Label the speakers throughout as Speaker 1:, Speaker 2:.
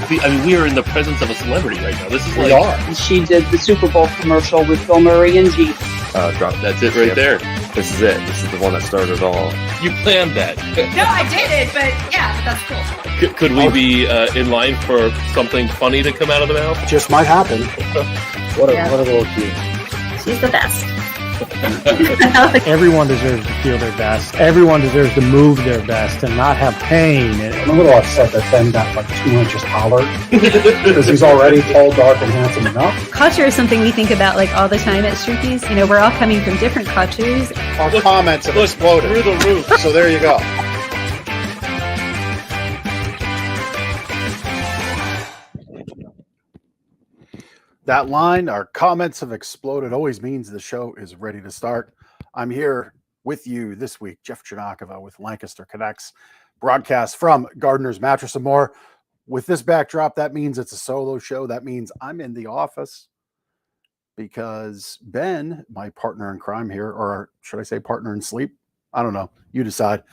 Speaker 1: we are in the presence of a celebrity right now. This is
Speaker 2: We
Speaker 1: like
Speaker 2: are.
Speaker 3: She did the Super Bowl commercial with Bill Murray and Jeep.
Speaker 1: that's it right there.
Speaker 2: This is it. This is the one that started it all.
Speaker 1: You planned that.
Speaker 4: No, I did it, but yeah, but that's cool.
Speaker 1: Could we be in line for something funny to come out of the mouth?
Speaker 2: Just might happen. What a little key.
Speaker 4: She's the best.
Speaker 5: Everyone deserves to feel their best. Everyone deserves to move their best and not have pain.
Speaker 2: I'm a little upset that Ben got like 2 inches taller because he's already tall, dark, and handsome enough.
Speaker 6: Culture is something we think about like all the time at Streakies. You know, we're all coming from different cultures.
Speaker 2: Our comments have exploded
Speaker 1: Through the roof.
Speaker 2: So there you go. That line, our comments have exploded, always means the show is ready to start. I'm here with you this week, Jeff Janakova with Lancaster Connects, broadcast from Gardner's Mattress and More. With this backdrop, that means it's a solo show. That means I'm in the office because Ben, my partner in crime here, or should I say partner in sleep? I don't know. You decide.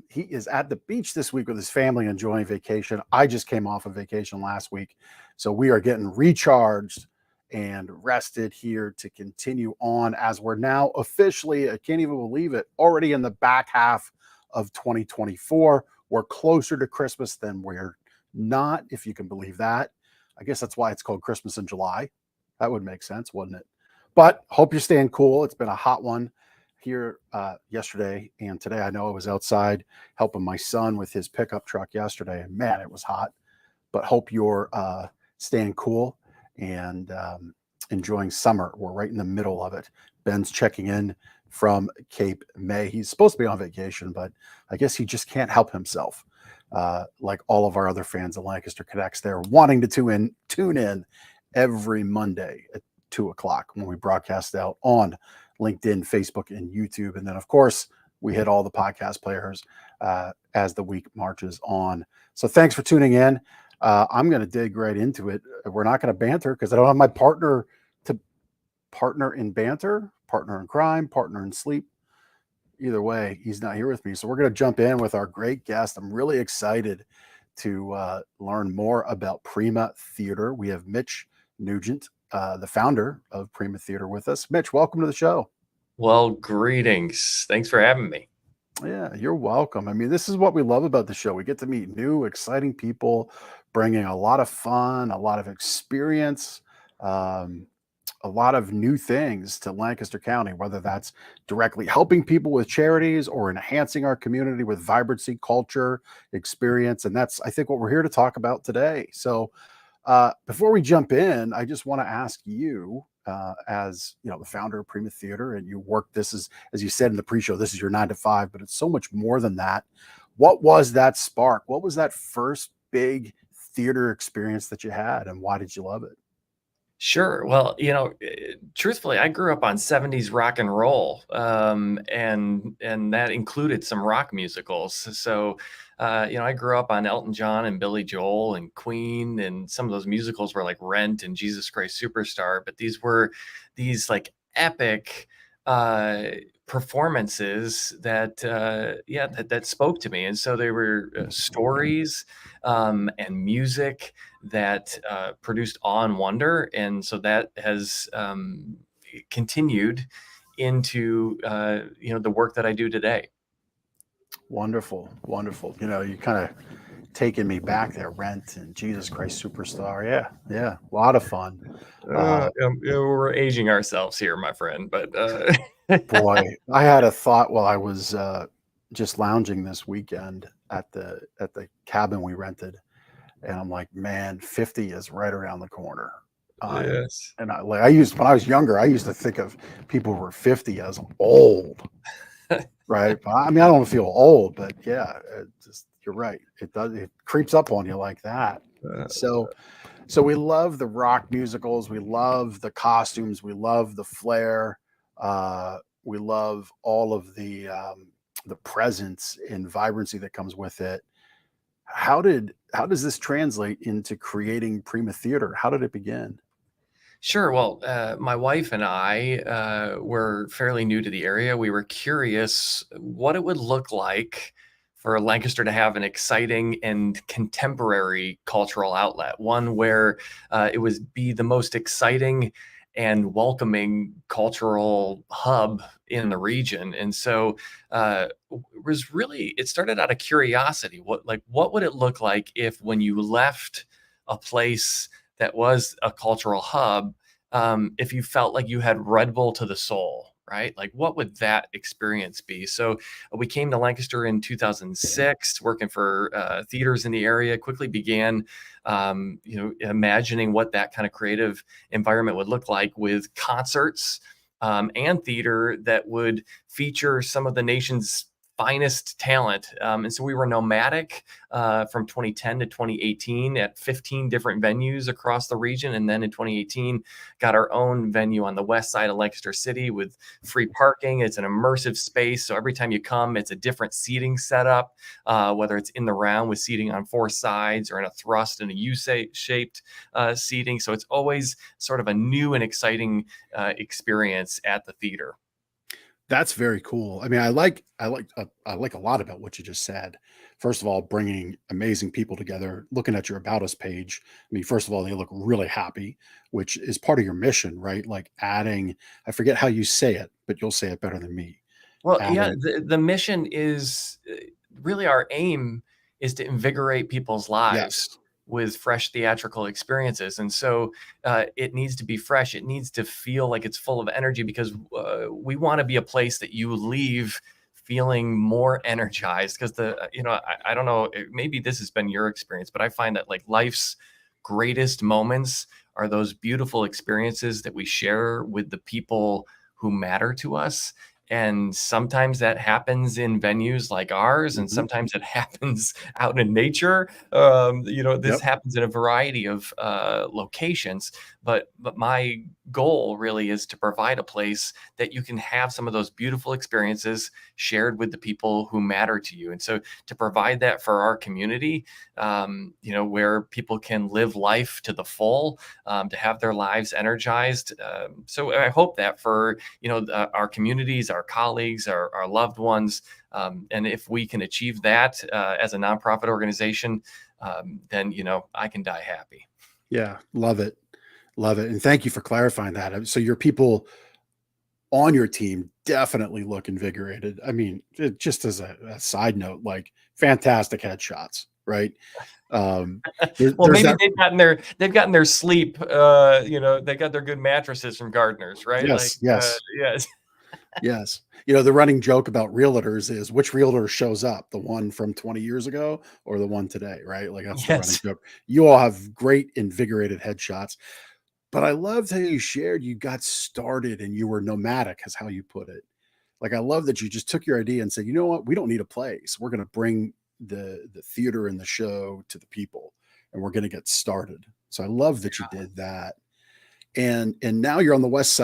Speaker 2: He is at the beach this week with his family enjoying vacation. I just came off of vacation last week. So we are getting recharged and rested here to continue on as we're now officially, I can't even believe it, already in the back half of 2024. We're closer to Christmas than we're not, if you can believe that. I guess that's why it's called Christmas in July. That would make sense, wouldn't it? But hope you're staying cool. It's been a hot one here yesterday and today. I know I was outside helping my son with his pickup truck yesterday, and man, it was hot. But hope you're staying cool and enjoying summer. We're right in the middle of it. Ben's checking in from Cape May. He's supposed to be on vacation, but I guess he just can't help himself. Like all of our other fans of Lancaster Connects, they're wanting to tune in every Monday at 2:00 when we broadcast out on LinkedIn, Facebook, and YouTube. And then, of course, we hit all the podcast players as the week marches on. So thanks for tuning in. I'm going to dig right into it. We're not going to banter because I don't have my partner to partner in banter, partner in crime, partner in sleep. Either way, he's not here with me. So we're going to jump in with our great guest. I'm really excited to learn more about Prima Theater. We have Mitch Nugent, the founder of Prima Theater, with us. Mitch, welcome to the show.
Speaker 7: Well, greetings. Thanks for having me.
Speaker 2: Yeah, you're welcome. I mean, this is what we love about the show. We get to meet new, exciting people, bringing a lot of fun, a lot of experience, a lot of new things to Lancaster County, whether that's directly helping people with charities or enhancing our community with vibrancy, culture, experience. And that's, I think, what we're here to talk about today. So before we jump in, I just want to ask you, as you know, the founder of Prima Theater, and you work this as you said in the pre-show, this is your 9 to 5, but it's so much more than that. What was that spark? What was that first big theater experience that you had, and why did you love it?
Speaker 7: Sure. Well, truthfully, I grew up on 70s rock and roll, and that included some rock musicals. So, I grew up on Elton John and Billy Joel and Queen, and some of those musicals were like Rent and Jesus Christ Superstar. But these were these like epic performances that spoke to me. And so they were stories and music that produced awe and wonder. And so that has continued into the work that I do today.
Speaker 2: Wonderful. You kind of taking me back there. Rent and Jesus Christ Superstar. Yeah, a lot of fun.
Speaker 7: We're aging ourselves here, my friend. But
Speaker 2: boy, I had a thought while I was just lounging this weekend at the cabin we rented, and I'm like, man, 50 is right around the corner.
Speaker 7: Yes.
Speaker 2: And when I was younger, I used to think of people who were 50 as old. Right. But, I mean, I don't feel old, but yeah, you're right. It creeps up on you like that. So we love the rock musicals. We love the costumes. We love the flair. We love all of the presence and vibrancy that comes with it. How does this translate into creating Prima Theater? How did it begin?
Speaker 7: Sure. Well, my wife and I were fairly new to the area. We were curious what it would look like for Lancaster to have an exciting and contemporary cultural outlet, one where it would be the most exciting and welcoming cultural hub in the region. And so it started out of curiosity. What would it look like if, when you left a place that was a cultural hub, if you felt like you had Red Bull to the soul, right? Like, what would that experience be? So we came to Lancaster in 2006, working for theaters in the area, quickly began, imagining what that kind of creative environment would look like, with concerts and theater that would feature some of the nation's finest talent. And so we were nomadic from 2010 to 2018 at 15 different venues across the region. And then in 2018, got our own venue on the west side of Lancaster City with free parking. It's an immersive space. So every time you come, it's a different seating setup, whether it's in the round with seating on four sides or in a thrust and a U-shaped seating. So it's always sort of a new and exciting experience at the theater.
Speaker 2: That's very cool. I mean, I like a lot about what you just said. First of all, bringing amazing people together. Looking at your About Us page, I mean, first of all, they look really happy, which is part of your mission, right? Like adding, I forget how you say it, but you'll say it better than me.
Speaker 7: Well, yeah, the mission is really, our aim is to invigorate people's lives.
Speaker 2: Yes.
Speaker 7: With fresh theatrical experiences. And so it needs to be fresh. It needs to feel like it's full of energy, because we want to be a place that you leave feeling more energized. Because I don't know, maybe this has been your experience, but I find that like life's greatest moments are those beautiful experiences that we share with the people who matter to us. And sometimes that happens in venues like ours, and sometimes it happens out in nature. This happens in a variety of locations. But my goal really is to provide a place that you can have some of those beautiful experiences shared with the people who matter to you. And so to provide that for our community, where people can live life to the full, to have their lives energized. So I hope that for, our communities, our colleagues, our loved ones, and if we can achieve that as a nonprofit organization, then, I can die happy.
Speaker 2: Yeah. Love it. Love it. And thank you for clarifying that. So your people on your team definitely look invigorated. I mean, just as a side note, like fantastic headshots, right?
Speaker 7: Well, maybe they've gotten their sleep. They got their good mattresses from Gardner's, right?
Speaker 2: Yes.
Speaker 7: Yes.
Speaker 2: Yes. The running joke about realtors is which realtor shows up, the one from 20 years ago or the one today, right? Like that's the running joke. You all have great invigorated headshots. But I loved how you shared you got started and you were nomadic, is how you put it. Like, I love that you just took your idea and said, you know what, we don't need a place. We're going to bring the theater and the show to the people, and we're going to get started. So I love that you did that. And now you're on the west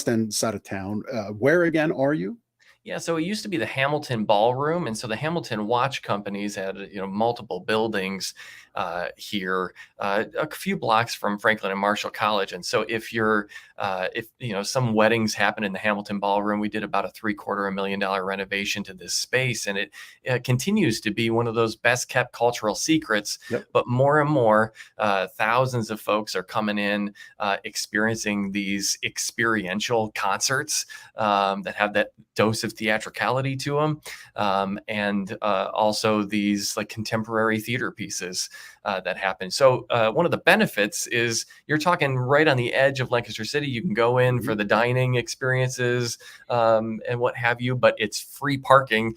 Speaker 2: end side of town. Where again are you?
Speaker 7: Yeah, so it used to be the Hamilton Ballroom, and so the Hamilton watch companies had multiple buildings here, a few blocks from Franklin and Marshall College. And so if some weddings happen in the Hamilton Ballroom, we did about a $750,000 renovation to this space, and it continues to be one of those best kept cultural secrets.
Speaker 2: Yep.
Speaker 7: But more and more, thousands of folks are coming in, experiencing these experiential concerts that have that dose of theatricality to them, and also these like contemporary theater pieces that happen. So one of the benefits is you're talking right on the edge of Lancaster City. You can go in for the dining experiences and what have you, but it's free parking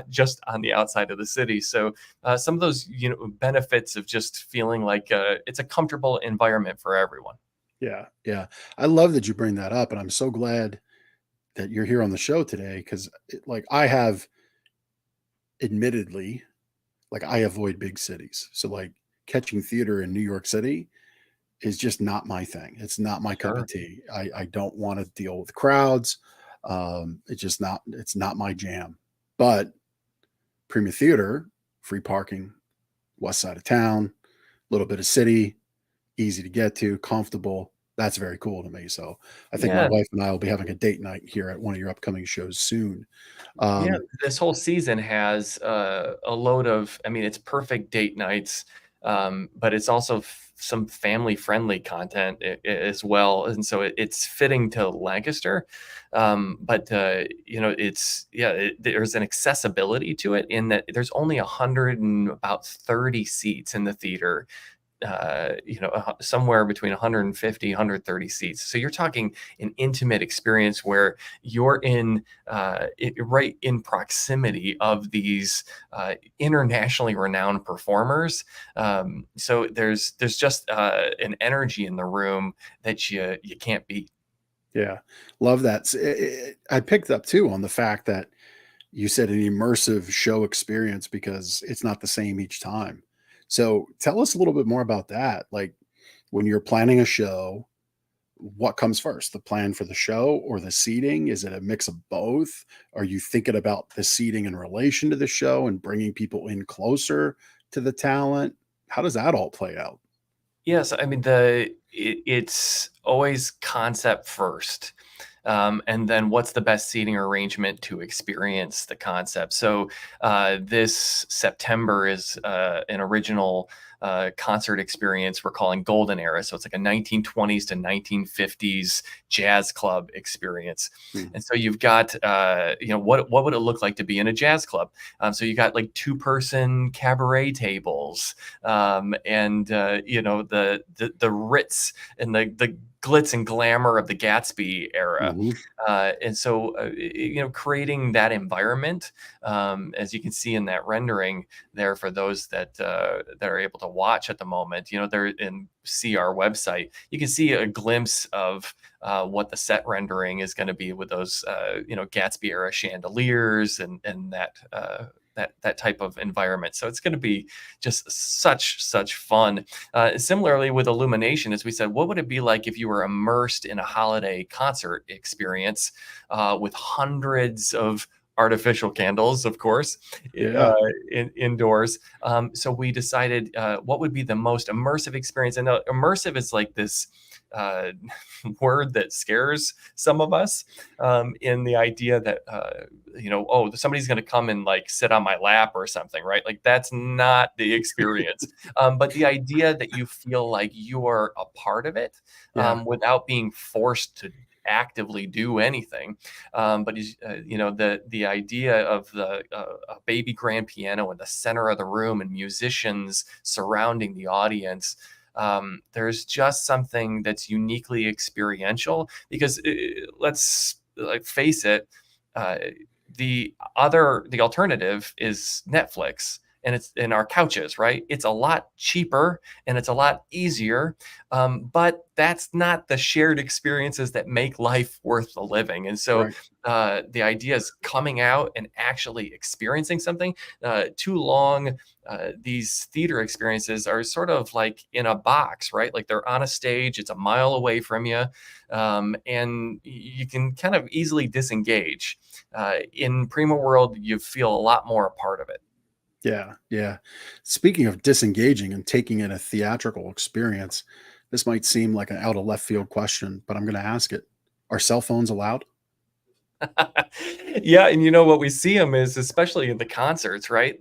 Speaker 7: just on the outside of the city. So some of those benefits of just feeling like it's a comfortable environment for everyone.
Speaker 2: Yeah. I love that you bring that up, and I'm so glad that you're here on the show today, because I have admittedly, I avoid big cities. So like catching theater in New York City is just not my thing. It's not my cup of tea. I don't want to deal with crowds. It's not my jam. But Prima Theater, free parking, west side of town, little bit of city, easy to get to, comfortable. That's very cool to me. So I think my
Speaker 7: Yeah.
Speaker 2: wife and I will be having a date night here at one of your upcoming shows soon.
Speaker 7: Yeah,
Speaker 2: Um,
Speaker 7: this whole season has a load of, I mean, it's perfect date nights, but it's also some family friendly content as well. And so it's fitting to Lancaster. But, it's, yeah, there's an accessibility to it in that there's only 130 seats in the theater, somewhere between 150, 130 seats. So you're talking an intimate experience where you're right in proximity of these internationally renowned performers. So there's just an energy in the room that you can't beat.
Speaker 2: yeah, love that. I picked up too on the fact that you said an immersive show experience because it's not the same each time. So tell us a little bit more about that. Like when you're planning a show, what comes first, the plan for the show or the seating? Is it a mix of both? Are you thinking about the seating in relation to the show and bringing people in closer to the talent? How does that all play out?
Speaker 7: Yes, I mean it's always concept first, and then what's the best seating arrangement to experience the concept. So this September is an original concert experience we're calling Golden Era. So it's like a 1920s to 1950s jazz club experience.
Speaker 2: Hmm.
Speaker 7: And so you've got what would it look like to be in a jazz club? So you got like 2-person cabaret tables, and the Ritz and the glitz and glamour of the Gatsby era.
Speaker 2: Mhm.
Speaker 7: And so, creating that environment, as you can see in that rendering there for those that are able to watch at the moment, they're and see our website, you can see a glimpse of what the set rendering is going to be with those, Gatsby era chandeliers and that type of environment. So it's going to be just such fun. Similarly with illumination, as we said, what would it be like if you were immersed in a holiday concert experience with hundreds of artificial candles, of course,
Speaker 2: Yeah.
Speaker 7: indoors. So we decided what would be the most immersive experience. And immersive is like this word that scares some of us, in the idea that somebody's going to come and like sit on my lap or something, right? Like that's not the experience. But the idea that you feel like you are a part of it,
Speaker 2: Yeah.
Speaker 7: without being forced to actively do anything. But the idea of a baby grand piano in the center of the room and musicians surrounding the audience, there's just something that's uniquely experiential because let's face it, the alternative is Netflix and it's in our couches, right? It's a lot cheaper and it's a lot easier, but that's not the shared experiences that make life worth the living. And so
Speaker 2: Right.
Speaker 7: the idea is coming out and actually experiencing something. Too long, these theater experiences are sort of like in a box, right? Like they're on a stage, it's a mile away from you, and you can kind of easily disengage. In Prima World, you feel a lot more a part of it.
Speaker 2: Yeah, yeah. Speaking of disengaging and taking in a theatrical experience, this might seem like an out of left field question, but I'm going to ask it. Are cell phones allowed?
Speaker 7: Yeah, and what we see them is, especially in the concerts, right?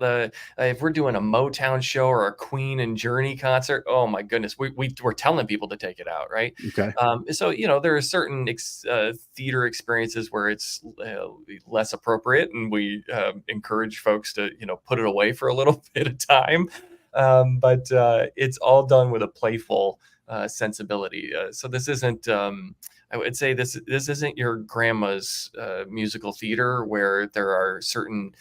Speaker 7: If we're doing a Motown show or a Queen and Journey concert, oh my goodness, we're telling people to take it out, right?
Speaker 2: Okay.
Speaker 7: So there are certain theater experiences where it's less appropriate, and we encourage folks to put it away for a little bit of time. But it's all done with a playful sensibility. So this isn't. I would say this isn't your grandma's musical theater where there are certain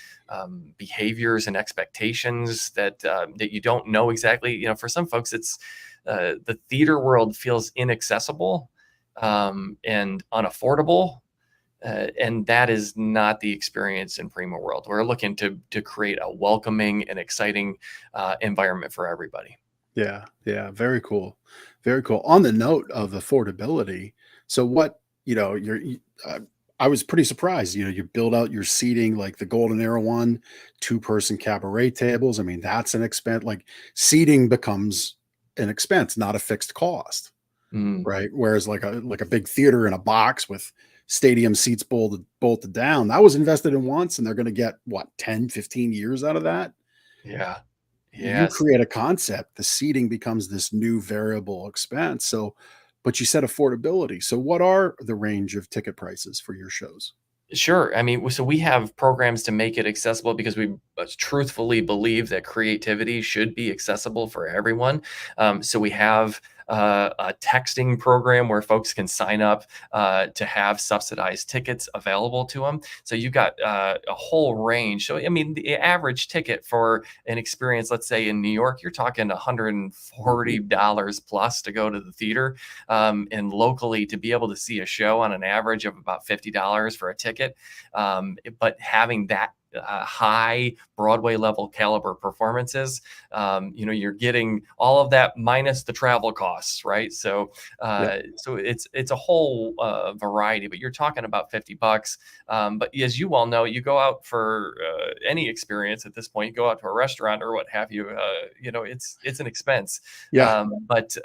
Speaker 7: behaviors and expectations that you don't know exactly. For some folks, it's the theater world feels inaccessible and unaffordable, and that is not the experience in Prima World. We're looking to create a welcoming and exciting environment for everybody.
Speaker 2: Yeah, yeah, very cool. Very cool. On the note of affordability, so what, I was pretty surprised, you build out your seating like the Golden Era one, 2-person cabaret tables. I mean, that's an expense. Like seating becomes an expense, not a fixed cost.
Speaker 7: Mm.
Speaker 2: right? Whereas like a big theater in a box with stadium seats bolted down, that was invested in once, and they're going to get what, 10, 15 years out of that.
Speaker 7: Yeah.
Speaker 2: You
Speaker 7: Yes.
Speaker 2: create a concept, the seating becomes this new variable expense. So, but you said affordability. So what are the range of ticket prices for your shows?
Speaker 7: Sure. I mean, so we have programs to make it accessible because we truthfully believe that creativity should be accessible for everyone. So we have a texting program where folks can sign up to have subsidized tickets available to them. So you've got a whole range. So, I mean, the average ticket for an experience, let's say in New York, you're talking $140 plus to go to the theater. And locally, to be able to see a show on an average of about $50 for a ticket. But having that high Broadway level caliber performances, you're getting all of that minus the travel costs, right? So, so it's a whole variety. But you're talking about $50. But as you well know, you go out for any experience at this point. You go out to a restaurant or what have you. It's an expense.
Speaker 2: Yeah.
Speaker 7: But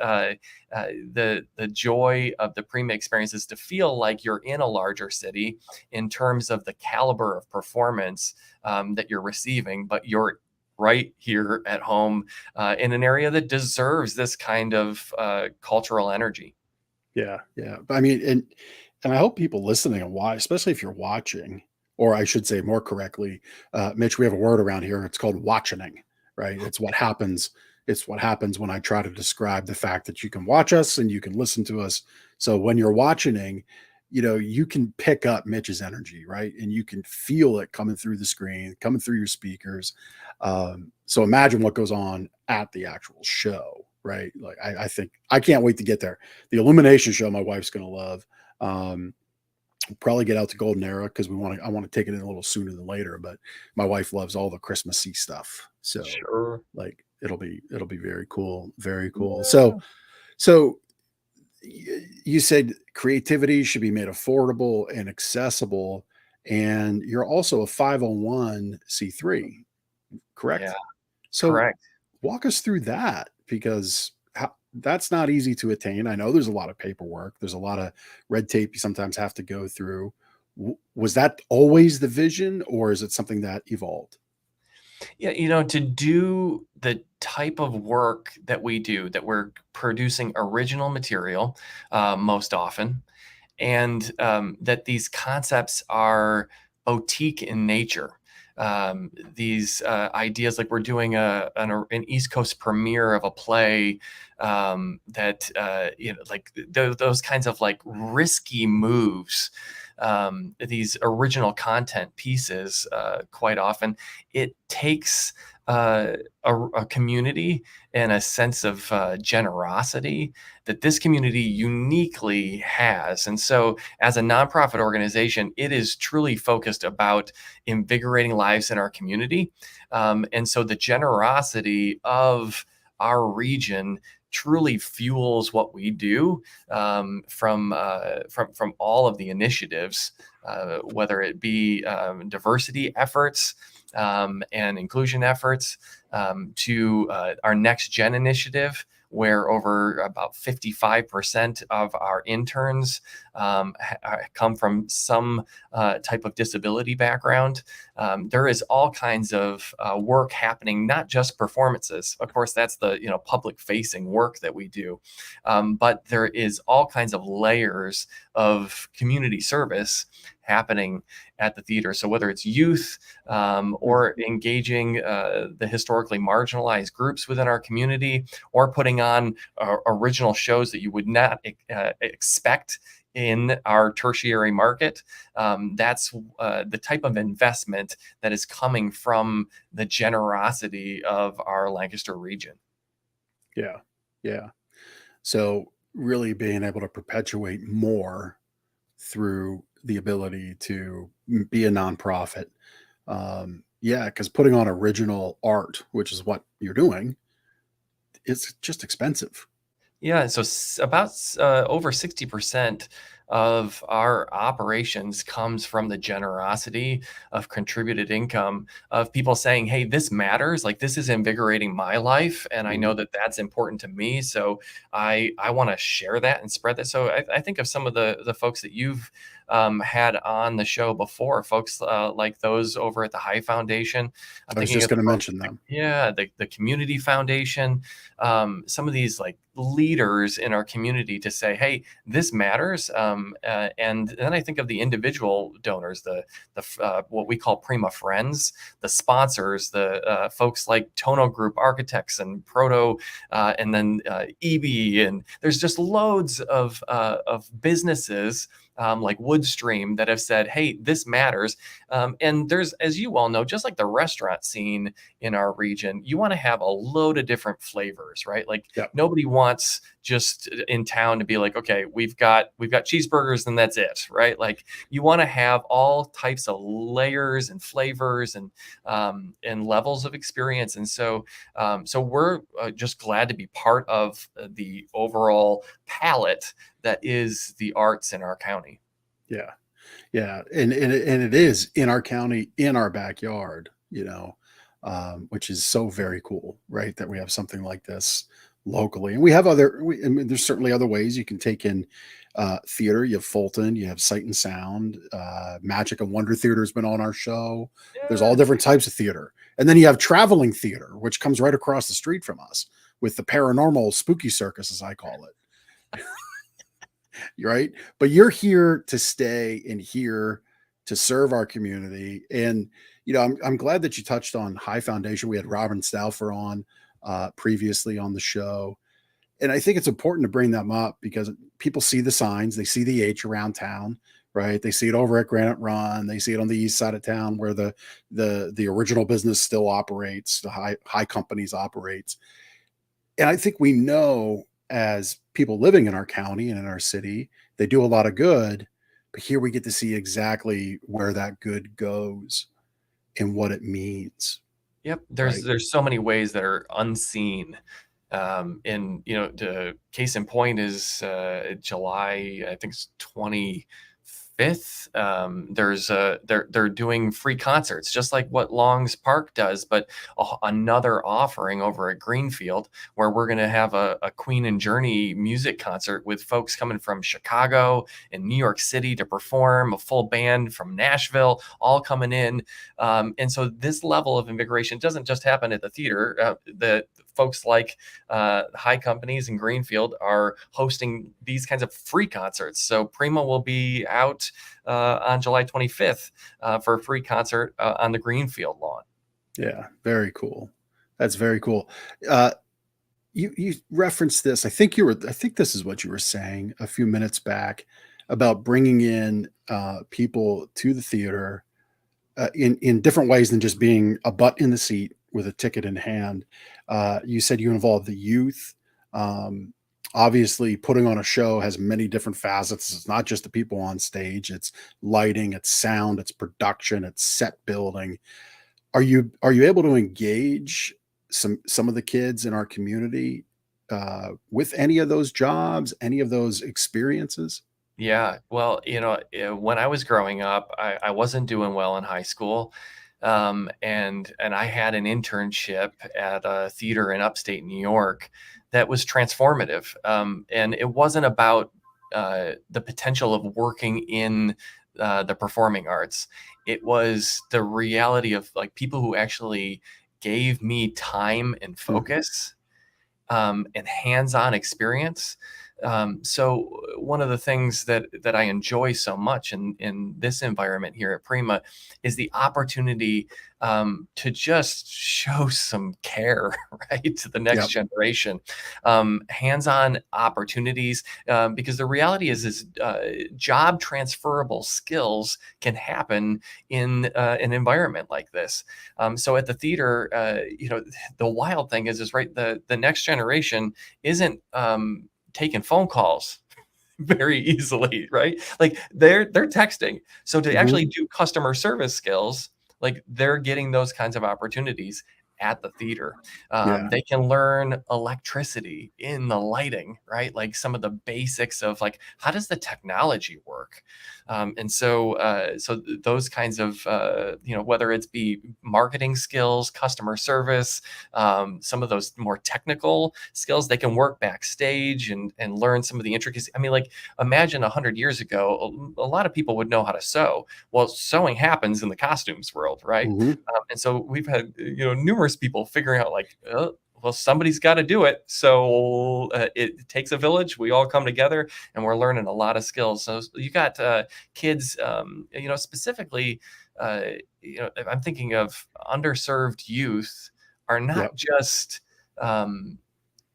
Speaker 7: the joy of the Prima experience is to feel like you're in a larger city in terms of the caliber of performance that you're receiving, but you're right here at home in an area that deserves this kind of cultural energy.
Speaker 2: Yeah. Yeah. But I mean, and I hope people listening and why, especially if you're watching, or I should say more correctly, Mitch, we have a word around here. It's called watching, right? It's what happens. It's what happens when I try to describe the fact that you can watch us and you can listen to us. So when you're watching, you can pick up Mitch's energy, right? And you can feel it coming through the screen, coming through your speakers. So imagine what goes on at the actual show, right? Like I think I can't wait to get there. The Illumination show, my wife's going to love. We'll probably get out to Golden Era because I want to take it in a little sooner than later. But my wife loves all the Christmassy stuff, so
Speaker 7: Sure.
Speaker 2: like it'll be very cool, very cool. So you said creativity should be made affordable and accessible, and you're also a 501c3, correct?
Speaker 7: Yeah,
Speaker 2: So
Speaker 7: correct.
Speaker 2: walk us through that, because that's not easy to attain. I know there's a lot of paperwork. There's a lot of red tape you sometimes have to go through. Was that always the vision, or is it something that evolved?
Speaker 7: Yeah, to do the type of work that we do, that we're producing original material most often, and that these concepts are boutique in nature. These ideas, like we're doing an East Coast premiere of a play that like those kinds of like risky moves. These original content pieces, quite often, it takes a community and a sense of generosity that this community uniquely has. And so, as a nonprofit organization, it is truly focused about invigorating lives in our community. And so, the generosity of our region truly fuels what we do, from all of the initiatives, whether it be diversity efforts and inclusion efforts, to our Next Gen initiative, where over about 55% of our interns come from some type of disability background. There is all kinds of work happening, not just performances. Of course, that's the public facing work that we do, but there is all kinds of layers of community service happening at the theater. So whether it's youth or engaging the historically marginalized groups within our community, or putting on original shows that you would not expect in our tertiary market, that's the type of investment that is coming from the generosity of our Lancaster region.
Speaker 2: Yeah. Yeah. So really being able to perpetuate more through the ability to be a nonprofit. Yeah, because putting on original art, which is what you're doing, it's just expensive.
Speaker 7: Yeah, so about over 60% of our operations comes from the generosity of contributed income, of people saying, hey, this matters. Like, this is invigorating my life. And I know that that's important to me. So I want to share that and spread that. So I think of some of the folks that you've had on the show before, folks like those over at the High Foundation.
Speaker 2: I was just going to mention them.
Speaker 7: Yeah, the Community Foundation, some of these like leaders in our community to say, hey, this matters. And then I think of the individual donors, the what we call Prima friends, the sponsors, the folks like Tono Group Architects and Proto, and then EB, and there's just loads of businesses like Woodstream that have said, hey, this matters. And there's, as you all know, just like the restaurant scene in our region, you want to have a load of different flavors, right? Like nobody wants just in town to be like, okay, we've got cheeseburgers and that's it, right? Like you want to have all types of layers and flavors and levels of experience. And so we're just glad to be part of the overall palette that is the arts in our county.
Speaker 2: Yeah. And it is in our county, in our backyard, which is so very cool, right? That we have something like this locally. And we have there's certainly other ways you can take in theater. You have Fulton, you have Sight and Sound, Magic and Wonder Theater has been on our show. Yeah. There's all different types of theater. And then you have traveling theater, which comes right across the street from us with the paranormal spooky circus, as I call it. Right. But you're here to stay and here to serve our community. And, I'm glad that you touched on High Foundation. We had Robin Stauffer on previously on the show. And I think it's important to bring them up because people see the signs, they see the H around town, right? They see it over at Granite Run. They see it on the east side of town where the original business still operates, the high companies operates. And I think we know, as people living in our county and in our city, they do a lot of good, but here we get to see exactly where that good goes and what it means.
Speaker 7: Yep. There's so many ways that are unseen. And the case in point is July, I think it's 25th. They're doing free concerts, just like what Long's Park does, but another offering over at Greenfield, where we're going to have a Queen and Journey music concert with folks coming from Chicago and New York City to perform, a full band from Nashville, all coming in. And so this level of invigoration doesn't just happen at the theater. The folks like High Companies in Greenfield are hosting these kinds of free concerts. So Prima will be out on July 25th for a free concert on the Greenfield lawn.
Speaker 2: Yeah, very cool. That's very cool. You referenced this. I think this is what you were saying a few minutes back about bringing in people to the theater in different ways than just being a butt in the seat with a ticket in hand. You said you involved the youth. Obviously, putting on a show has many different facets. It's not just the people on stage. It's lighting, it's sound, it's production, it's set building. Are you able to engage some of the kids in our community with any of those jobs, any of those experiences?
Speaker 7: Yeah, well, when I was growing up, I wasn't doing well in high school. And I had an internship at a theater in upstate New York that was transformative. And it wasn't about the potential of working in the performing arts. It was the reality of like people who actually gave me time and focus and hands-on experience. So one of the things that I enjoy so much in this environment here at Prima is the opportunity to just show some care, right, to the next generation, hands-on opportunities, because the reality is job transferable skills can happen in an environment like this. So at the theater, the wild thing is right, the next generation isn't taking phone calls very easily, right? Like they're texting. So to actually do customer service skills, like they're getting those kinds of opportunities at the theater.
Speaker 2: Yeah.
Speaker 7: They can learn electricity in the lighting, right? Like some of the basics of like, how does the technology work? So those kinds of, whether it's be marketing skills, customer service, some of those more technical skills, they can work backstage and learn some of the intricacies. I mean, like imagine 100 years ago, a lot of people would know how to sew. Well, sewing happens in the costumes world, right?
Speaker 2: Mhm.
Speaker 7: And so we've had, numerous people figuring out like, well, somebody's got to do it. So it takes a village. We all come together and we're learning a lot of skills. So you got kids, specifically, I'm thinking of underserved youth are not
Speaker 2: Yep.
Speaker 7: just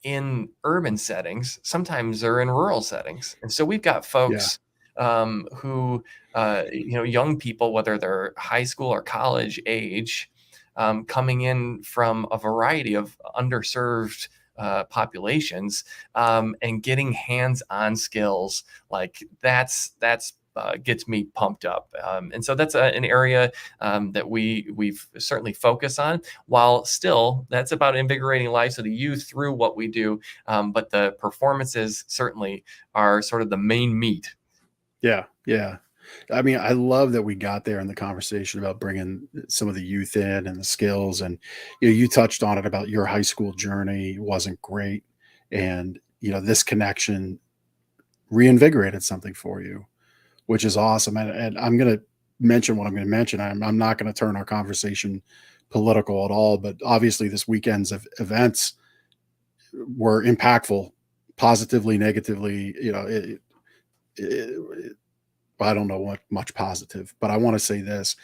Speaker 7: in urban settings. Sometimes they're in rural settings. And so we've got folks who, young people, whether they're high school or college age, coming in from a variety of underserved populations, and getting hands-on skills like that's gets me pumped up. And so that's an area that we've certainly focused on, while still that's about invigorating lives of the youth through what we do. But the performances certainly are sort of the main meat.
Speaker 2: Yeah. Yeah. I mean, I love that we got there in the conversation about bringing some of the youth in and the skills. And, you touched on it about your high school journey wasn't great. And, this connection reinvigorated something for you, which is awesome. And I'm going to mention what I'm going to mention. I'm not going to turn our conversation political at all, but obviously this weekend's events were impactful, positively, negatively. I don't know what much positive, but I want to say this: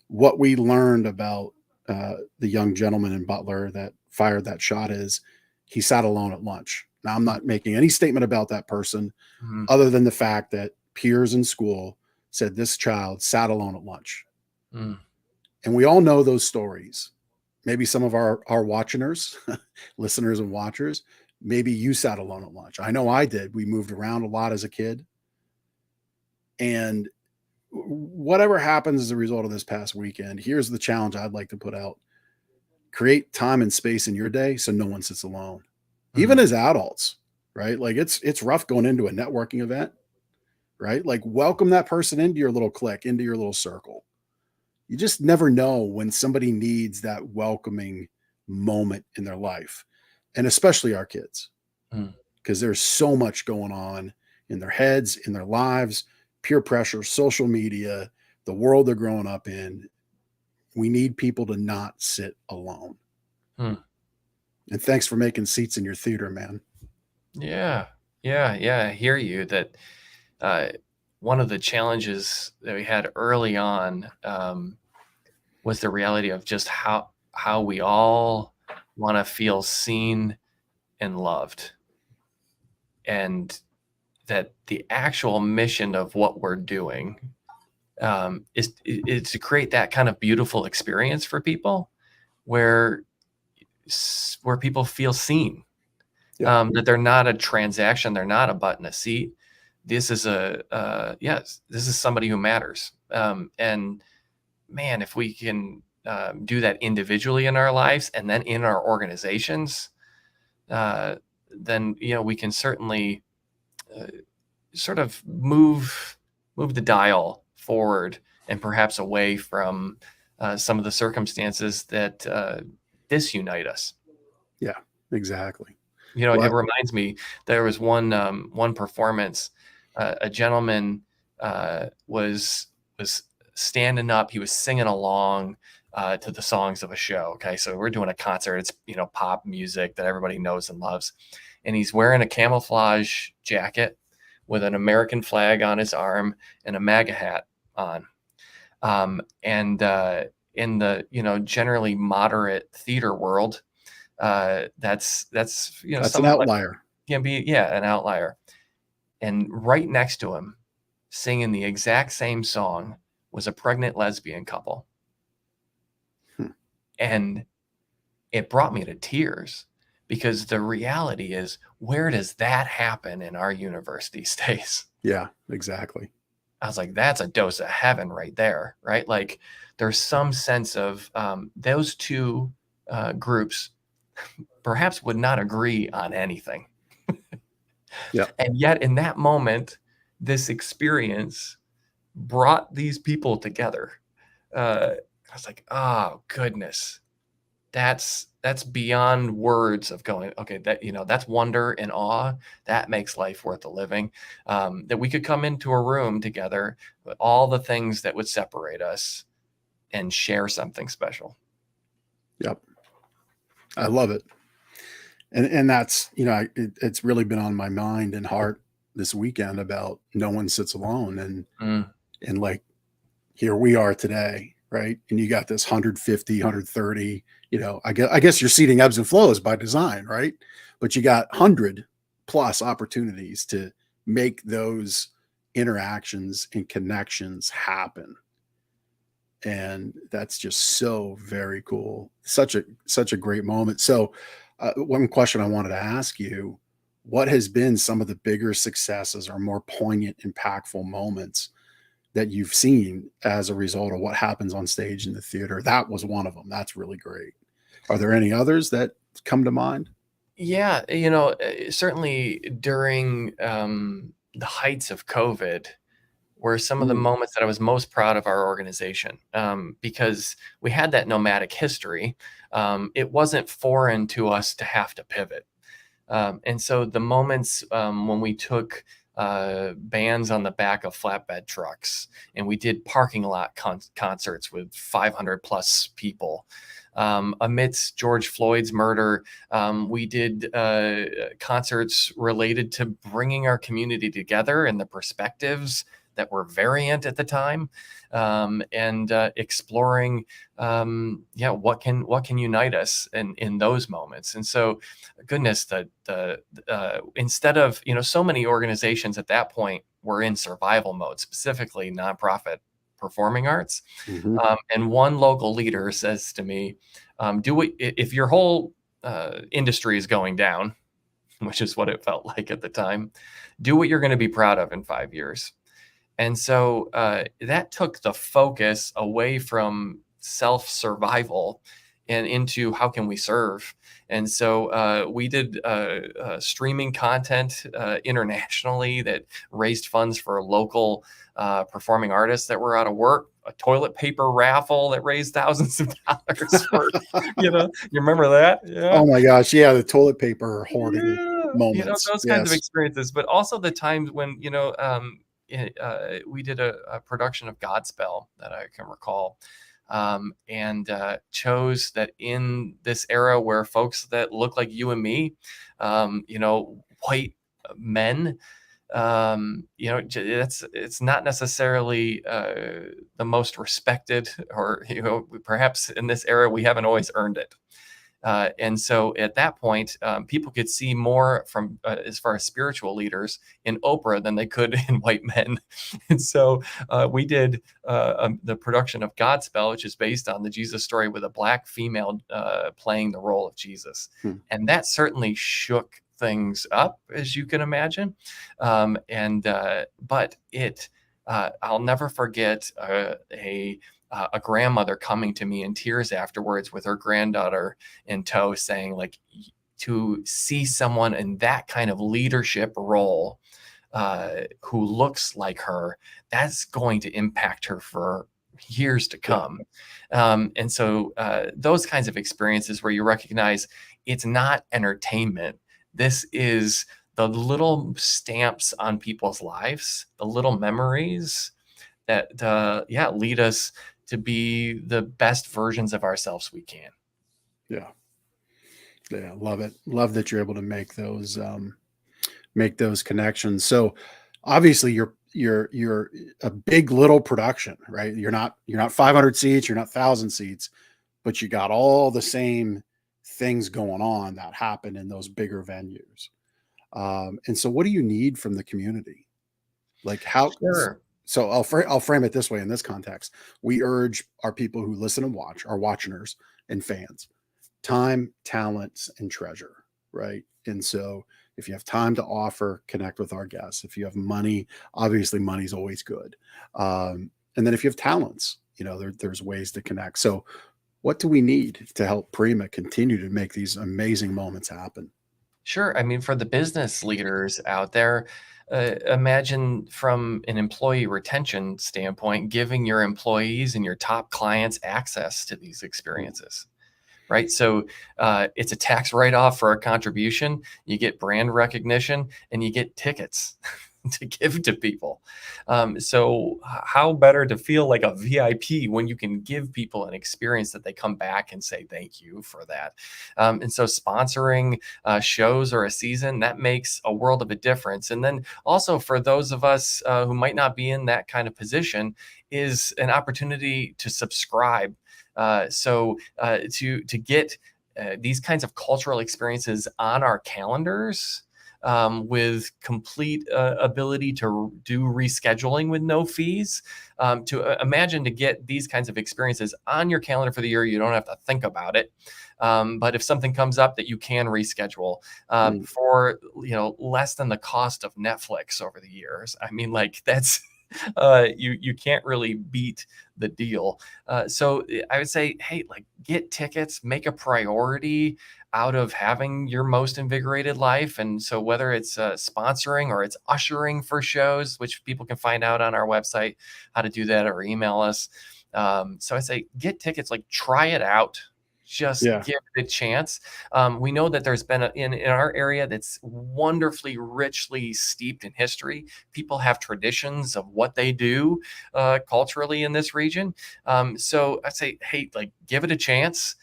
Speaker 2: what we learned about the young gentleman in Butler that fired that shot is he sat alone at lunch. Now, I'm not making any statement about that person
Speaker 7: Mhm.
Speaker 2: other than the fact that peers in school said this child sat alone at lunch.
Speaker 7: Mm.
Speaker 2: And we all know those stories. Maybe some of our watchers, listeners and watchers, maybe you sat alone at lunch. I know I did. We moved around a lot as a kid. And whatever happens as a result of this past weekend, here's the challenge I'd like to put out: create time and space in your day so no one sits alone, even as adults, right? Like it's rough going into a networking event, right? Like welcome that person into your little clique, into your little circle. You just never know when somebody needs that welcoming moment in their life, and especially our kids, because there's so much going on in their heads, in their lives. Peer pressure, social media, the world they're growing up in. We need people to not sit alone. And thanks for making seats in your theater, man.
Speaker 7: Yeah. I hear you that one of the challenges that we had early on was the reality of just how we all want to feel seen and loved. And that the actual mission of what we're doing is to create that kind of beautiful experience for people where people feel seen.
Speaker 2: Yeah.
Speaker 7: That they're not a transaction, they're not a butt in a seat. This is this is somebody who matters. And man, if we can do that individually in our lives and then in our organizations, then we can certainly sort of move the dial forward and perhaps away from some of the circumstances that disunite us.
Speaker 2: Yeah, exactly.
Speaker 7: It reminds me, there was one performance, a gentleman was standing up, he was singing along to the songs of a show. Okay, so we're doing a concert, it's pop music that everybody knows and loves, and he's wearing a camouflage jacket with an American flag on his arm and a MAGA hat on. And in the generally moderate theater world, that's
Speaker 2: an outlier.
Speaker 7: Can be an outlier. And right next to him, singing the exact same song, was a pregnant lesbian couple. And it brought me to tears, because the reality is, where does that happen in our universe these days?
Speaker 2: Yeah, exactly.
Speaker 7: I was like, that's a dose of heaven right there, right? Like there's some sense of those two groups perhaps would not agree on anything.
Speaker 2: Yeah.
Speaker 7: And yet in that moment, this experience brought these people together. I was like, oh goodness, that's beyond words of going, okay, that, that's wonder and awe. That makes life worth a living. That we could come into a room together with all the things that would separate us and share something special.
Speaker 2: Yep. I love it. And that's, it's really been on my mind and heart this weekend about no one sits alone. And like, here we are today, right? And you got this 150, 130, I guess your seating ebbs and flows by design, right? But you got 100 plus opportunities to make those interactions and connections happen. And that's just so very cool. Such a great moment. So one question I wanted to ask you, what has been some of the bigger successes or more poignant, impactful moments that you've seen as a result of what happens on stage in the theater? That was one of them. That's really great. Are there any others that come to mind?
Speaker 7: Yeah, certainly during the heights of COVID were some of the moments that I was most proud of our organization, because we had that nomadic history. It wasn't foreign to us to have to pivot. And so the moments when we took bands on the back of flatbed trucks and we did parking lot concerts with 500 plus people. Amidst George Floyd's murder, we did concerts related to bringing our community together and the perspectives that were variant at the time, and exploring, what can unite us in those moments. And so, goodness, instead of, so many organizations at that point were in survival mode, specifically nonprofit performing arts. And one local leader says to me, if your whole industry is going down, which is what it felt like at the time, do what you're going to be proud of in 5 years. And so that took the focus away from self-survival and into how can we serve. And so we did streaming content internationally that raised funds for local performing artists that were out of work, a toilet paper raffle that raised thousands of dollars for, you remember that? Yeah.
Speaker 2: Oh my gosh. Yeah. The toilet paper hoarding moments.
Speaker 7: Those kinds of experiences, but also the times when, we did a production of Godspell that I can recall, and chose that in this era where folks that look like you and me, white men, it's not necessarily the most respected, or perhaps in this era we haven't always earned it. And so at that point, people could see more from as far as spiritual leaders in Oprah than they could in white men. And so we did the production of Godspell, which is based on the Jesus story with a Black female playing the role of Jesus. And that certainly shook things up, as you can imagine. But I'll never forget a grandmother coming to me in tears afterwards with her granddaughter in tow, saying, like, to see someone in that kind of leadership role who looks like her, that's going to impact her for years to come. And so those kinds of experiences where you recognize it's not entertainment. This is the little stamps on people's lives, the little memories that lead us to be the best versions of ourselves we can.
Speaker 2: Yeah. Love it. Love that you're able to make those connections. So obviously you're a big little production, right? You're not 500 seats, you're not 1,000 seats, but you got all the same things going on that happen in those bigger venues. And so what do you need from the community? Like how?
Speaker 7: Sure.
Speaker 2: So I'll frame it this way in this context. We urge our people who listen and watch, our watchers and fans, time, talents, and treasure, right? And so if you have time to offer, connect with our guests. If you have money, obviously money's always good. And then if you have talents, there's ways to connect. So What do we need to help Prima continue to make these amazing moments happen?
Speaker 7: Sure. I mean, for the business leaders out there, imagine from an employee retention standpoint, giving your employees and your top clients access to these experiences. Right. So it's a tax write off for a contribution. You get brand recognition and you get tickets to give to people. How better to feel like a VIP when you can give people an experience that they come back and say thank you for that. And so sponsoring shows or a season, that makes a world of a difference. And then also for those of us who might not be in that kind of position, is an opportunity to subscribe. To get these kinds of cultural experiences on our calendars with complete ability to do rescheduling with no fees, imagine to get these kinds of experiences on your calendar for the year. You don't have to think about it. But if something comes up that you can reschedule for less than the cost of Netflix over the years, I mean, like that's you can't really beat the deal. So I would say, hey, like get tickets, make a priority out of having your most invigorated life. And so whether it's sponsoring or it's ushering for shows, which people can find out on our website how to do that, or email us. So I say get tickets, like try it out. Just give it a chance. We know that there's been in our area that's wonderfully richly steeped in history. People have traditions of what they do culturally in this region. So I say, hey, like give it a chance.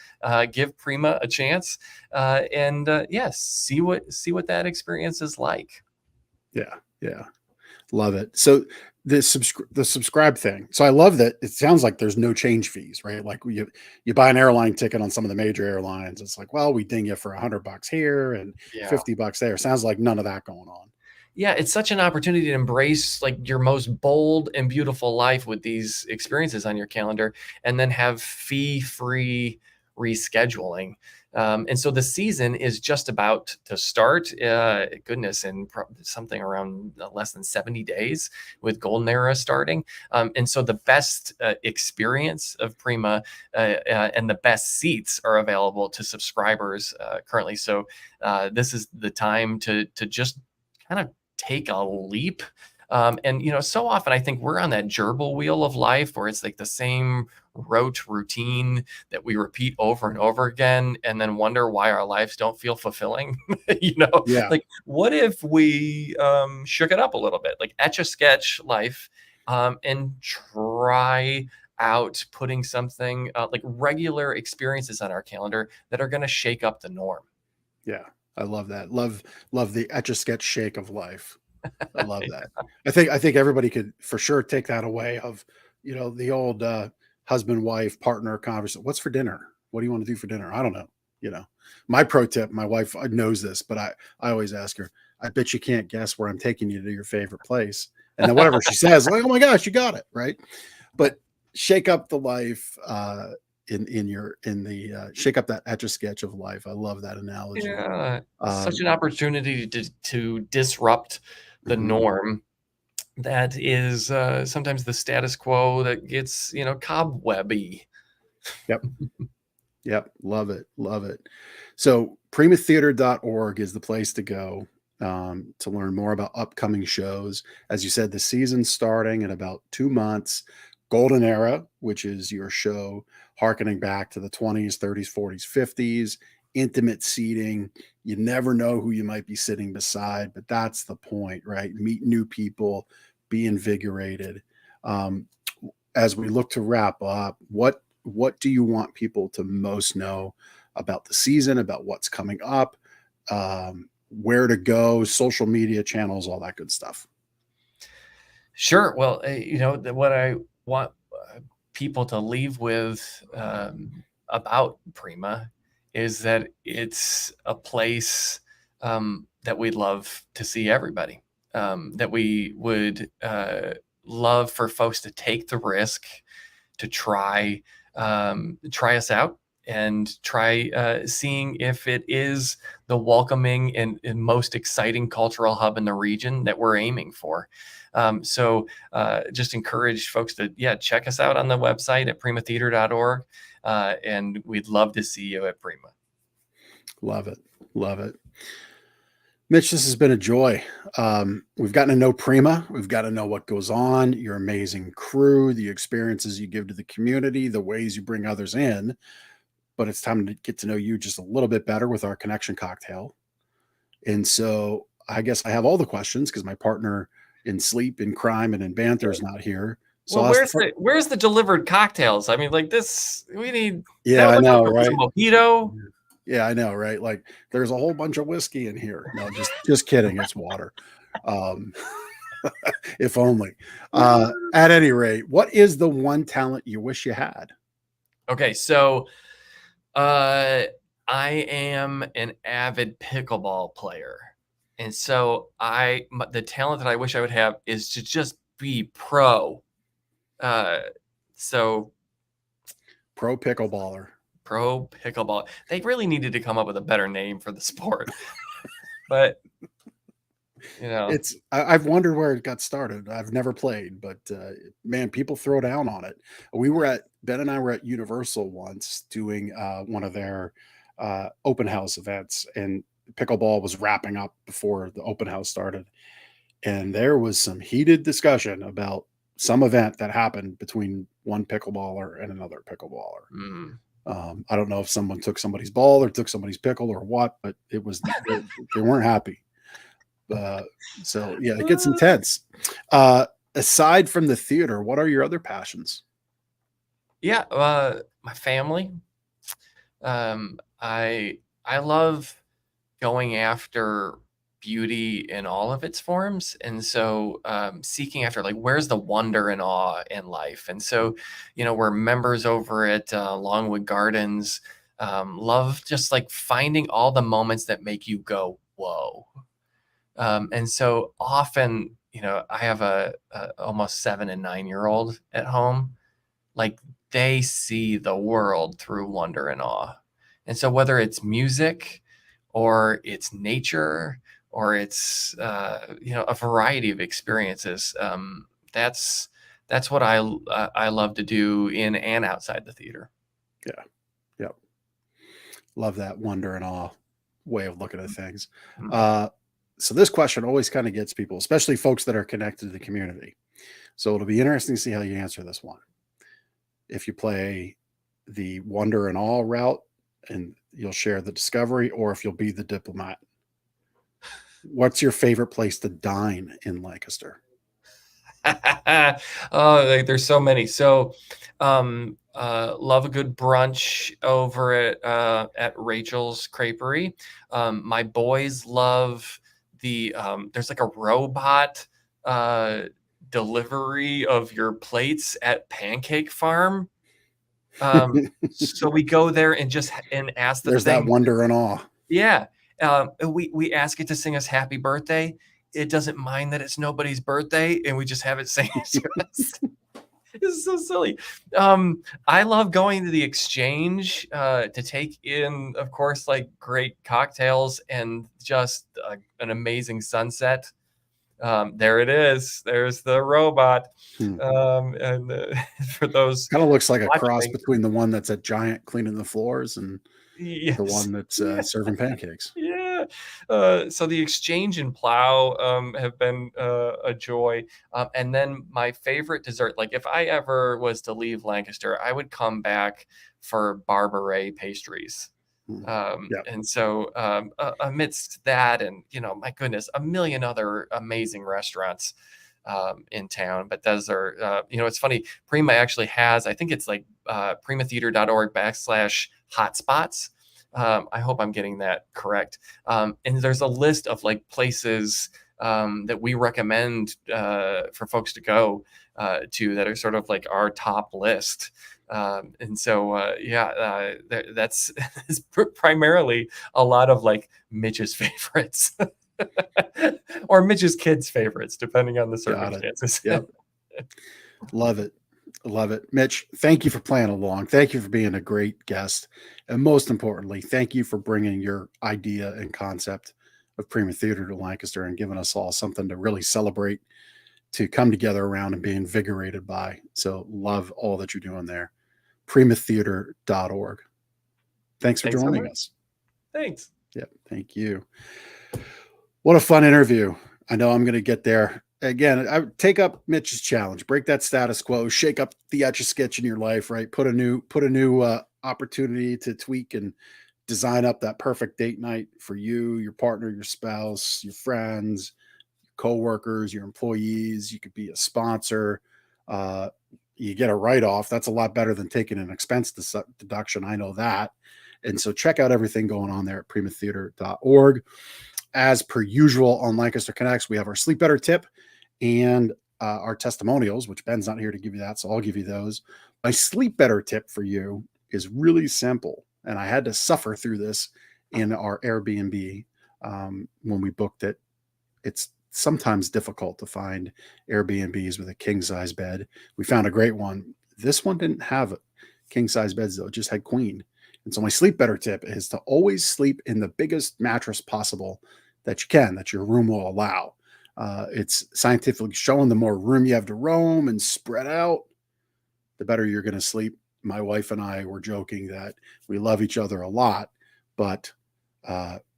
Speaker 7: Give Prima a chance, and see what that experience is like.
Speaker 2: Yeah. Love it. So the subscribe thing. So I love that. It sounds like there's no change fees, right? Like you buy an airline ticket on some of the major airlines. It's like, well, we ding you for $100 here and $50 there. Sounds like none of that going on.
Speaker 7: Yeah, it's such an opportunity to embrace like your most bold and beautiful life with these experiences on your calendar, and then have fee-free rescheduling. And so the season is just about to start, in something around less than 70 days with Golden Era starting. And so the best experience of Prima and the best seats are available to subscribers currently. So this is the time to just kind of take a leap. And so often I think we're on that gerbil wheel of life where it's like the same rote routine that we repeat over and over again, and then wonder why our lives don't feel fulfilling. Like what if we shook it up a little bit, like etch a sketch life, and try out putting something like regular experiences on our calendar that are going to shake up the norm.
Speaker 2: Yeah, I love that. Love the etch a sketch shake of life. I love that. I think everybody could for sure take that away of, the old husband, wife, partner conversation. What's for dinner? What do you want to do for dinner? I don't know. My pro tip, my wife knows this, but I always ask her, I bet you can't guess where I'm taking you to your favorite place. And then whatever she says, like, oh my gosh, you got it. Right. But shake up the life, shake up that etch a sketch of life. I love that analogy.
Speaker 7: Yeah, such an opportunity to disrupt the norm that is sometimes the status quo that gets cobwebby.
Speaker 2: Yep. Love it. So primatheater.org is the place to go to learn more about upcoming shows. As you said, the season's starting in about 2 months. Golden Era, which is your show harkening back to the 20s, 30s, 40s, 50s, intimate seating. You never know who you might be sitting beside, but that's the point, right? Meet new people, be invigorated. As we look to wrap up, what do you want people to most know about the season, about what's coming up, where to go, social media channels, all that good stuff?
Speaker 7: Sure. Well, what I want people to leave with about Prima is that it's a place that we'd love to see everybody, that we would love for folks to take the risk to try us out and try seeing if it is the welcoming and most exciting cultural hub in the region that we're aiming for. So just encourage folks to, check us out on the website at primatheater.org. And we'd love to see you at Prima.
Speaker 2: Love it. Love it. Mitch, this has been a joy. We've gotten to know Prima. We've got to know what goes on, your amazing crew, the experiences you give to the community, the ways you bring others in. But it's time to get to know you just a little bit better with our connection cocktail. And so I guess I have all the questions because my partner in sleep, in crime, and in banter is not here. So
Speaker 7: well, where's the delivered cocktails? I mean, like this, we need.
Speaker 2: Yeah, I know, right?
Speaker 7: Mojito.
Speaker 2: Yeah, I know, right? Like there's a whole bunch of whiskey in here. No, just kidding. It's water. If only. At any rate, what is the one talent you wish you had?
Speaker 7: Okay, so I am an avid pickleball player. And so the talent that I wish I would have is to just be pro. So
Speaker 2: pro pickleballer.
Speaker 7: Pro pickleball. They really needed to come up with a better name for the sport. But
Speaker 2: I've wondered where it got started. I've never played, but man, people throw down on it. Ben and I were at Universal once doing one of their open house events, and pickleball was wrapping up before the open house started. And there was some heated discussion about some event that happened between one pickleballer and another pickleballer.
Speaker 7: Mm.
Speaker 2: I don't know if someone took somebody's ball or took somebody's pickle or what, but it was they weren't happy. So yeah, it gets intense. Aside from the theater, what are your other passions?
Speaker 7: Yeah, my family. I love going after beauty in all of its forms, and so seeking after like where's the wonder and awe in life. And so we're members over at Longwood Gardens. Love just like finding all the moments that make you go whoa. And so often I have a almost 7 and 9-year-old at home. Like they see the world through wonder and awe. And so whether it's music or it's nature or it's a variety of experiences, that's what I love to do in and outside the theater.
Speaker 2: Yeah. Yep. Love that wonder and awe way of looking at things. So this question always kind of gets people, especially folks that are connected to the community. So it'll be interesting to see how you answer this one. If you play the wonder and awe route and you'll share the discovery, or if you'll be the diplomat. What's your favorite place to dine in Lancaster?
Speaker 7: There's so many. So love a good brunch over at Rachel's Creperie. My boys love there's like a robot delivery of your plates at Pancake Farm. So we go there and ask the
Speaker 2: There's
Speaker 7: thing.
Speaker 2: That wonder and awe.
Speaker 7: Yeah. We ask it to sing us happy birthday. It doesn't mind that it's nobody's birthday, and we just have it sing to us. It's so silly. I love going to the Exchange to take in, of course, like great cocktails and just an amazing sunset. There it is. There's the robot. And for those,
Speaker 2: kind of looks like a cross between the one that's at Giant cleaning the floors and the one that's serving pancakes.
Speaker 7: Yeah. So the Exchange and Plow have been a joy. And then my favorite dessert, like if I ever was to leave Lancaster, I would come back for Barbaret pastries. And so amidst that and, my goodness, a million other amazing restaurants in town. But those are, it's funny. Prima actually has, I think it's like primatheater.org/hotspots. I hope I'm getting that correct. And there's a list of like places that we recommend for folks to go to that are sort of like our top list. And so, that's primarily a lot of like Mitch's favorites or Mitch's kids' favorites, depending on the circumstances.
Speaker 2: Yep. Love it. Love it. Mitch, thank you for playing along. Thank you for being a great guest. And most importantly, thank you for bringing your idea and concept of Prima Theater to Lancaster and giving us all something to really celebrate, to come together around and be invigorated by. So love all that you're doing there. primatheater.org. Thanks for joining us.
Speaker 7: Thanks.
Speaker 2: Yep. Thank you. What a fun interview. I know I'm going to get there. Again, I would take up Mitch's challenge, break that status quo, shake up the Etch-a-Sketch in your life, right? Put a new opportunity to tweak and design up that perfect date night for you, your partner, your spouse, your friends, your coworkers, your employees. You could be a sponsor. You get a write-off. That's a lot better than taking an expense deduction. I know that. And so check out everything going on there at primatheater.org. As per usual on Lancaster Connects, we have our Sleep Better tip and our testimonials, which Ben's not here to give you that, so I'll give you those. My Sleep Better tip for you is really simple, and I had to suffer through this in our Airbnb when we booked it. It's sometimes difficult to find Airbnbs with a king-size bed. We found a great one. This one didn't have king-size beds, though. It just had queen. And so my Sleep Better tip is to always sleep in the biggest mattress possible that you can, that your room will allow. It's scientifically shown the more room you have to roam and spread out, the better you're going to sleep. My wife and I were joking that we love each other a lot, but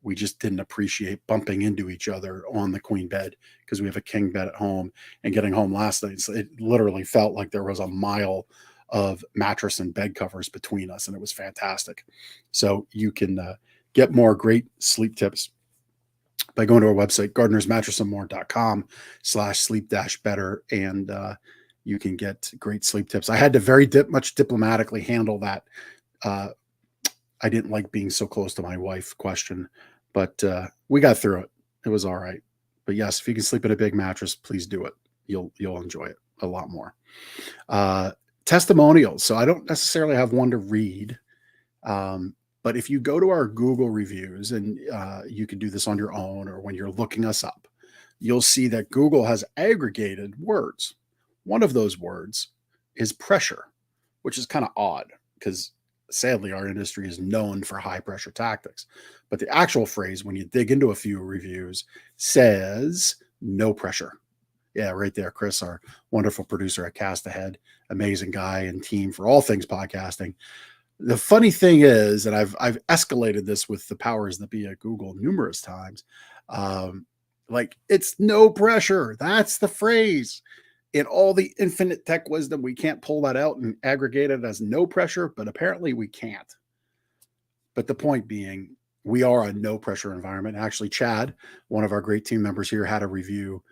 Speaker 2: we just didn't appreciate bumping into each other on the queen bed because we have a king bed at home. And getting home last night, it literally felt like there was a mile of mattress and bed covers between us, and it was fantastic. So you can get more great sleep tips by going to our website, gardenersmattressandmore.com/sleep-better, and you can get great sleep tips. I had to very much diplomatically handle that. I didn't like being so close to my wife question, but we got through it. It was all right. But yes, if you can sleep in a big mattress, please do it. You'll enjoy it a lot more. Testimonials. So I don't necessarily have one to read, but if you go to our Google reviews, and you can do this on your own or when you're looking us up, you'll see that Google has aggregated words. One of those words is pressure, which is kind of odd because sadly our industry is known for high pressure tactics. But the actual phrase, when you dig into a few reviews, says no pressure. Yeah, right there, Chris, our wonderful producer at Cast Ahead, amazing guy and team for all things podcasting. The funny thing is, and I've escalated this with the powers that be at Google numerous times, like it's no pressure. That's the phrase. In all the infinite tech wisdom, we can't pull that out and aggregate it as no pressure, but apparently we can't. But the point being, we are a no pressure environment. Actually, Chad, one of our great team members here, had a review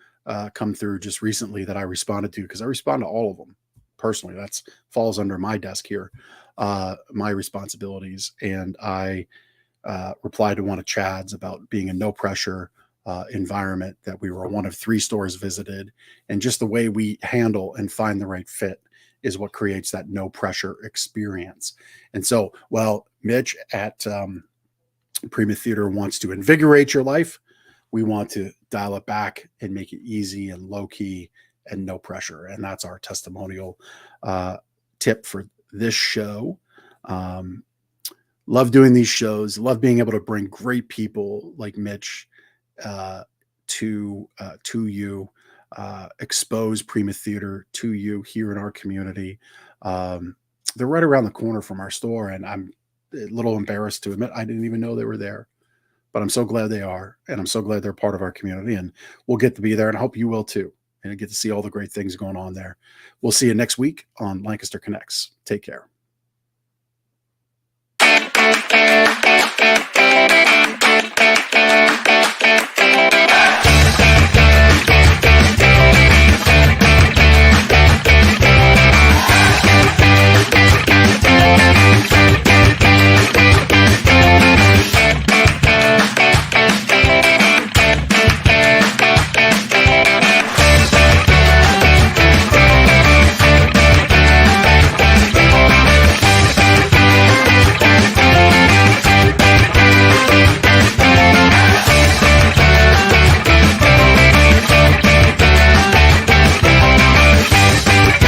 Speaker 2: come through just recently that I responded to, because I respond to all of them personally. That's falls under my desk here, my responsibilities. And I replied to one of Chad's about being a no pressure environment, that we were one of 3 stores visited, and just the way we handle and find the right fit is what creates that no pressure experience. And so, well, Mitch at Prima Theater wants to invigorate your life. We want to dial it back and make it easy and low key and no pressure. And that's our testimonial tip for this show. Love doing these shows. Love being able to bring great people like Mitch to you, expose Prima Theater to you here in our community. They're right around the corner from our store, and I'm a little embarrassed to admit I didn't even know they were there, but I'm so glad they are, and I'm so glad they're part of our community, and we'll get to be there, and I hope you will too, and get to see all the great things going on there. We'll see you next week on Lancaster Connects. Take care.